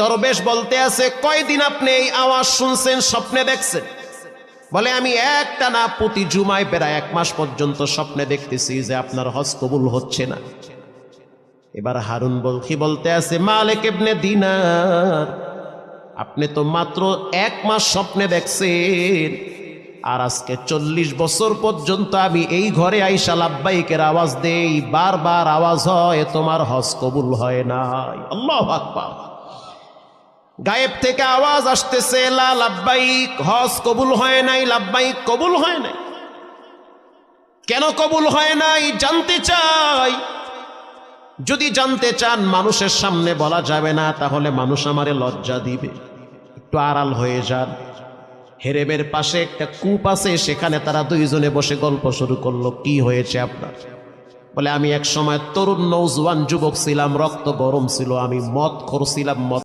দরবেশ বলতে আছে, কয়দিন আপনি এই আওয়াজ শুনছেন, স্বপ্নে দেখছেন? বলে, আমি একটা না প্রতি জুমায় প্রায় 1 মাস পর্যন্ত স্বপ্নে দেখতেছি যে আপনার হজ কবুল হচ্ছে না। এবার হারুন বলখি বলতে আছে, মালিক ইবনে দিনার, আপনি তো মাত্র 1 মাস স্বপ্নে দেখছেন, আর আজকে 40 বছর পর্যন্ত আমি এই ঘরে আইসা লাব্বাইকের আওয়াজ দেই, বারবার আওয়াজ হয়, তোমার হজ কবুল হয় নাই। আল্লাহু আকবার। গায়েব থেকে আওয়াজ আসতেছে, লা লাব্বাইক, হজ কবুল হয় নাই, লাব্বাইক কবুল হয় নাই। কেন কবুল হয় নাই জানতে চাই। যদি জানতে চান, মানুষের সামনে বলা যাবে না, তাহলে মানুষ আমারে লজ্জা দিবে। একটু আড়াল হয়ে যান। হেরেমের পাশে একটা কূপ আছে, সেখানে তারা দুইজনে বসে গল্প শুরু করলো, কি হয়েছে আপনার? বলে, আমি এক সময় তরুণ নওজোয়ান যুবক ছিলাম, রক্ত গরম ছিল, আমি মদ খোর ছিলাম, মদ